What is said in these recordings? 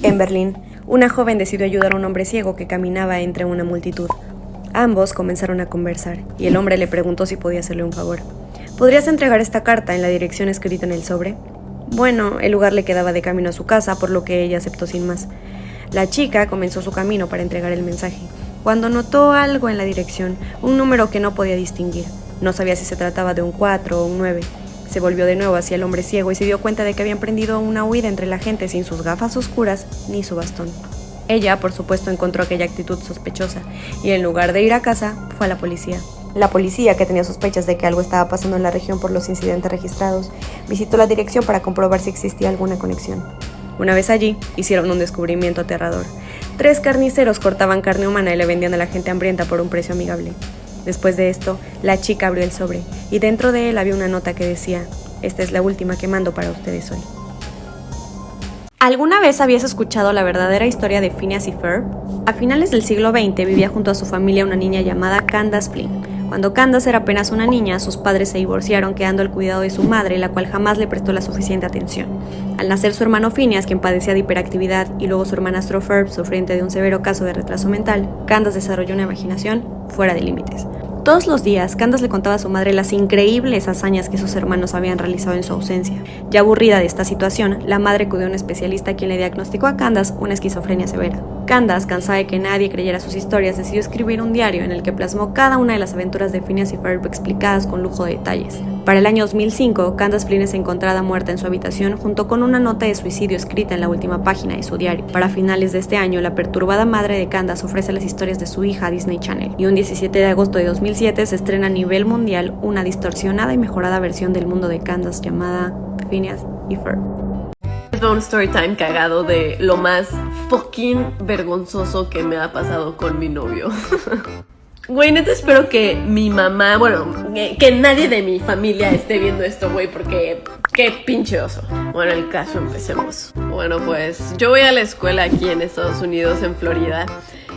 En Berlín, una joven decidió ayudar a un hombre ciego que caminaba entre una multitud. Ambos comenzaron a conversar y el hombre le preguntó si podía hacerle un favor. ¿Podrías entregar esta carta en la dirección escrita en el sobre? Bueno, el lugar le quedaba de camino a su casa, por lo que ella aceptó sin más. La chica comenzó su camino para entregar el mensaje, cuando notó algo en la dirección, un número que no podía distinguir. No sabía si se trataba de un 4 o un 9. Se volvió de nuevo hacia el hombre ciego y se dio cuenta de que había emprendido una huida entre la gente sin sus gafas oscuras ni su bastón. Ella, por supuesto, encontró aquella actitud sospechosa y en lugar de ir a casa, fue a la policía. La policía, que tenía sospechas de que algo estaba pasando en la región por los incidentes registrados, visitó la dirección para comprobar si existía alguna conexión. Una vez allí, hicieron un descubrimiento aterrador. 3 carniceros cortaban carne humana y le vendían a la gente hambrienta por un precio amigable. Después de esto, la chica abrió el sobre y dentro de él había una nota que decía: «Esta es la última que mando para ustedes hoy». ¿Alguna vez habías escuchado la verdadera historia de Phineas y Ferb? A finales del siglo XX vivía junto a su familia una niña llamada Candace Flynn. Cuando Candace era apenas una niña, sus padres se divorciaron quedando al cuidado de su madre, la cual jamás le prestó la suficiente atención. Al nacer su hermano Phineas, quien padecía de hiperactividad, y luego su hermanastro Ferb, sufriente de un severo caso de retraso mental, Candace desarrolló una imaginación fuera de límites. Todos los días, Candace le contaba a su madre las increíbles hazañas que sus hermanos habían realizado en su ausencia. Ya aburrida de esta situación, la madre acudió a un especialista quien le diagnosticó a Candace una esquizofrenia severa. Candace, cansada de que nadie creyera sus historias, decidió escribir un diario en el que plasmó cada una de las aventuras de Phineas y Ferb explicadas con lujo de detalles. Para el año 2005, Candace Flynn es encontrada muerta en su habitación junto con una nota de suicidio escrita en la última página de su diario. Para finales de este año, la perturbada madre de Candace ofrece las historias de su hija a Disney Channel, y un 17 de agosto de 2007 se estrena a nivel mundial una distorsionada y mejorada versión del mundo de Candace llamada Phineas y Ferb. Un story time cagado de lo más fucking vergonzoso que me ha pasado con mi novio. Güey, neta espero que mi mamá, que nadie de mi familia esté viendo esto, güey, porque qué pinche oso. Bueno, el caso, empecemos. Bueno, pues yo voy a la escuela aquí en Estados Unidos, en Florida.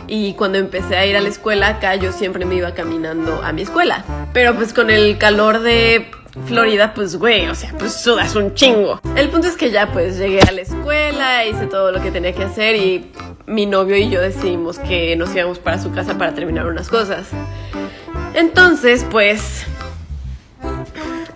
Y cuando empecé a ir a la escuela acá, yo siempre me iba caminando a mi escuela. Pero pues con el calor de Florida, pues güey, o sea, pues sudas un chingo. El punto es que ya pues llegué a la escuela, hice todo lo que tenía que hacer y mi novio y yo decidimos que nos íbamos para su casa para terminar unas cosas. Entonces, pues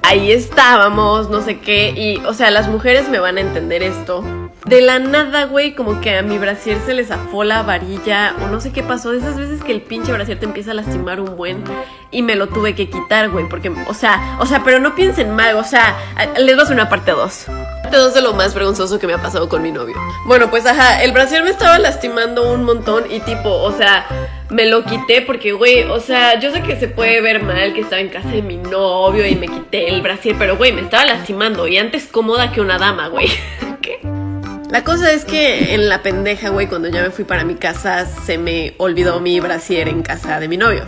ahí estábamos, no sé qué, y o sea, las mujeres me van a entender esto. De la nada, güey, como que a mi brasier se le zafó la varilla o no sé qué pasó. De esas veces que el pinche brasier te empieza a lastimar un buen y me lo tuve que quitar, güey, porque, o sea, pero no piensen mal, o sea, les voy a hacer una parte 2. Parte 2 de lo más vergonzoso que me ha pasado con mi novio. Bueno, pues ajá, el brasier me estaba lastimando un montón y tipo, o sea, me lo quité porque, güey, o sea, yo sé que se puede ver mal que estaba en casa de mi novio y me quité el brasier, pero, güey, me estaba lastimando y antes cómoda que una dama, güey. ¿Qué? La cosa es que en la pendeja, güey, cuando ya me fui para mi casa, se me olvidó mi brasier en casa de mi novio.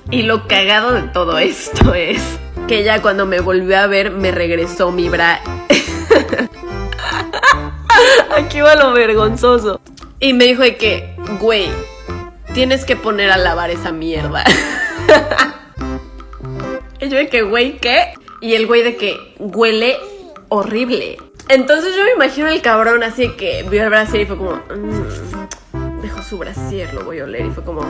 Y lo cagado de todo esto es que ya cuando me volvió a ver, me regresó mi bra... Aquí va lo vergonzoso. Y me dijo de que, güey, tienes que poner a lavar esa mierda. Y yo de que, güey, ¿qué? Y el güey de que huele horrible. Entonces yo me imagino el cabrón así que vio el brasier y fue como... dejó su brasier, lo voy a oler. Y fue como...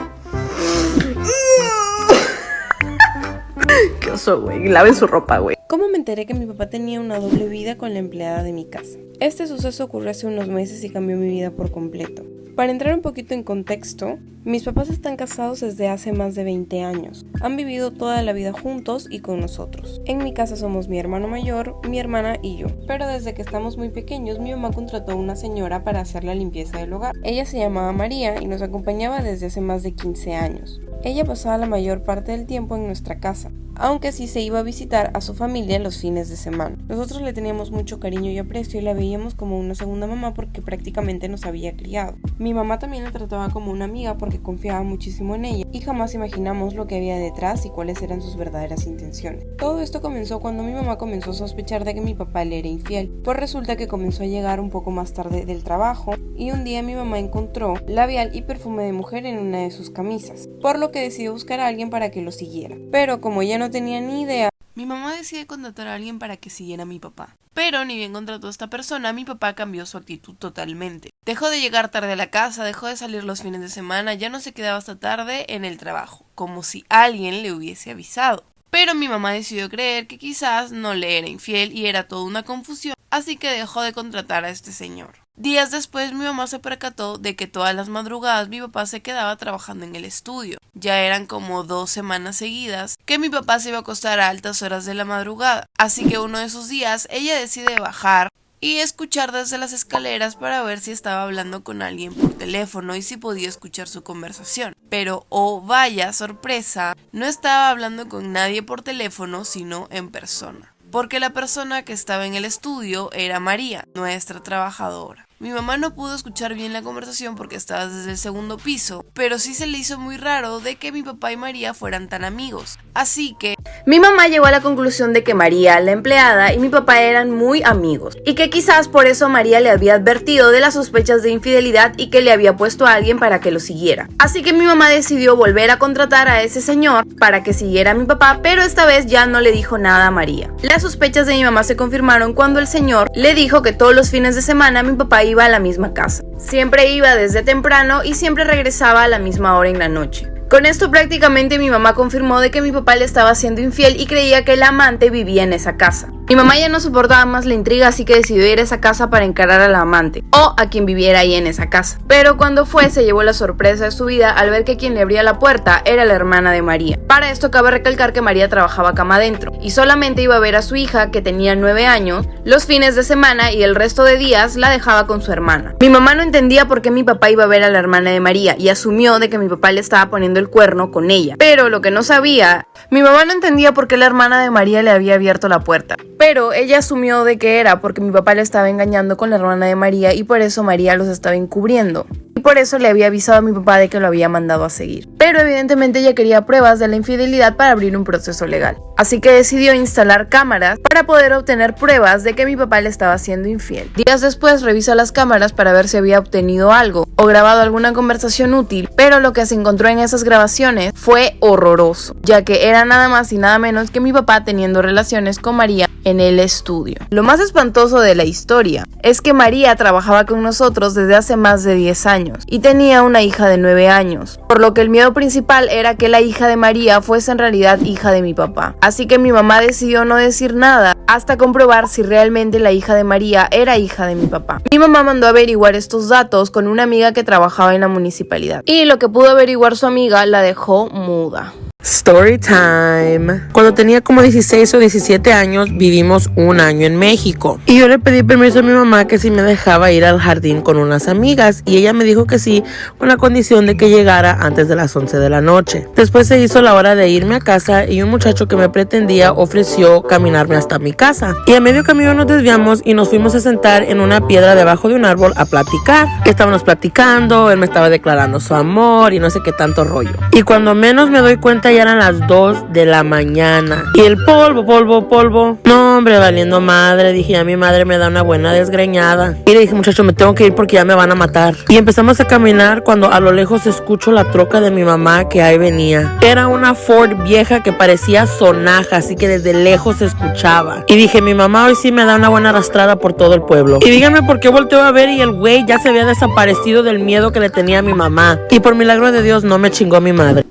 qué oso, güey. Laven su ropa, güey. ¿Cómo me enteré que mi papá tenía una doble vida con la empleada de mi casa? Este suceso ocurrió hace unos meses y cambió mi vida por completo. Para entrar un poquito en contexto, mis papás están casados desde hace más de 20 años. Han vivido toda la vida juntos y con nosotros. En mi casa somos mi hermano mayor, mi hermana y yo. Pero desde que estamos muy pequeños, mi mamá contrató a una señora para hacer la limpieza del hogar. Ella se llamaba María y nos acompañaba desde hace más de 15 años. Ella pasaba la mayor parte del tiempo en nuestra casa, aunque sí se iba a visitar a su familia los fines de semana. Nosotros le teníamos mucho cariño y aprecio y la veíamos como una segunda mamá porque prácticamente nos había criado. Mi mamá también la trataba como una amiga porque confiaba muchísimo en ella y jamás imaginamos lo que había detrás y cuáles eran sus verdaderas intenciones. Todo esto comenzó cuando mi mamá comenzó a sospechar de que mi papá le era infiel, pues resulta que comenzó a llegar un poco más tarde del trabajo y un día mi mamá encontró labial y perfume de mujer en una de sus camisas, por lo que decidió buscar a alguien para que lo siguiera. Pero como ella no tenía ni idea, Mi mamá decide contratar a alguien para que siguiera a mi papá. Pero ni bien contrató a esta persona, mi papá cambió su actitud totalmente. Dejó de llegar tarde a la casa, dejó de salir los fines de semana, ya no se quedaba hasta tarde en el trabajo, como si alguien le hubiese avisado. Pero mi mamá decidió creer que quizás no le era infiel y era toda una confusión, así que dejó de contratar a este señor. Días después mi mamá se percató de que todas las madrugadas mi papá se quedaba trabajando en el estudio. Ya eran como 2 semanas seguidas que mi papá se iba a acostar a altas horas de la madrugada, así que uno de esos días ella decide bajar y escuchar desde las escaleras para ver si estaba hablando con alguien por teléfono y si podía escuchar su conversación. Pero, oh vaya sorpresa, no estaba hablando con nadie por teléfono, sino en persona. Porque la persona que estaba en el estudio era María, nuestra trabajadora. Mi mamá no pudo escuchar bien la conversación porque estaba desde el segundo piso, pero sí se le hizo muy raro de que mi papá y María fueran tan amigos. Así que mi mamá llegó a la conclusión de que María, la empleada, y mi papá eran muy amigos, y que quizás por eso María le había advertido de las sospechas de infidelidad y que le había puesto a alguien para que lo siguiera. Así que mi mamá decidió volver a contratar a ese señor para que siguiera a mi papá, pero esta vez ya no le dijo nada a María. Las sospechas de mi mamá se confirmaron cuando el señor le dijo que todos los fines de semana mi papá iba a la misma casa. Siempre iba desde temprano y siempre regresaba a la misma hora en la noche. Con esto prácticamente mi mamá confirmó de que mi papá le estaba siendo infiel y creía que el amante vivía en esa casa. Mi mamá ya no soportaba más la intriga, así que decidió ir a esa casa para encarar al amante, o a quien viviera ahí en esa casa. Pero cuando fue, se llevó la sorpresa de su vida al ver que quien le abría la puerta era la hermana de María. Para esto cabe recalcar que María trabajaba cama adentro, y solamente iba a ver a su hija, que tenía 9 años, los fines de semana y el resto de días la dejaba con su hermana. Mi mamá no entendía por qué mi papá iba a ver a la hermana de María, y asumió de que mi papá le estaba poniendo el cuerno con ella. Pero lo que no sabía, mi mamá no entendía por qué la hermana de María le había abierto la puerta. Pero ella asumió de que era porque mi papá le estaba engañando con la hermana de María y por eso María los estaba encubriendo. Y por eso le había avisado a mi papá de que lo había mandado a seguir. Pero evidentemente ella quería pruebas de la infidelidad para abrir un proceso legal. Así que decidió instalar cámaras para poder obtener pruebas de que mi papá le estaba siendo infiel. Días después revisa las cámaras para ver si había obtenido algo o grabado alguna conversación útil, pero lo que se encontró en esas grabaciones fue horroroso, ya que era nada más y nada menos que mi papá teniendo relaciones con María en el estudio. Lo más espantoso de la historia es que María trabajaba con nosotros desde hace más de 10 años y tenía una hija de 9 años, por lo que el miedo principal era que la hija de María fuese en realidad hija de mi papá. Así que mi mamá decidió no decir nada hasta comprobar si realmente la hija de María era hija de mi papá. Mi mamá mandó a averiguar estos datos con una amiga que trabajaba en la municipalidad, y lo que pudo averiguar su amiga la dejó muda. Story time. Cuando tenía como 16 o 17 años, vivimos un año en México. Y yo le pedí permiso a mi mamá que si me dejaba ir al jardín con unas amigas. Y ella me dijo que sí, con la condición de que llegara antes de las 11 de la noche. Después se hizo la hora de irme a casa y un muchacho que me pretendía ofreció caminarme hasta mi casa. Y a medio camino nos desviamos y nos fuimos a sentar en una piedra debajo de un árbol a platicar. Estábamos platicando, él me estaba declarando su amor y no sé qué tanto rollo. Y cuando menos me doy cuenta ya eran las 2 de la mañana. Y el polvo. No, hombre, valiendo madre. Dije, a mi madre me da una buena desgreñada. Y le dije, muchacho, me tengo que ir porque ya me van a matar. Y empezamos a caminar cuando a lo lejos escucho la troca de mi mamá que ahí venía. Era una Ford vieja que parecía sonaja, así que desde lejos se escuchaba. Y dije, mi mamá hoy sí me da una buena arrastrada por todo el pueblo. Y díganme por qué volteo a ver y el güey ya se había desaparecido del miedo que le tenía a mi mamá. Y por milagro de Dios no me chingó mi madre.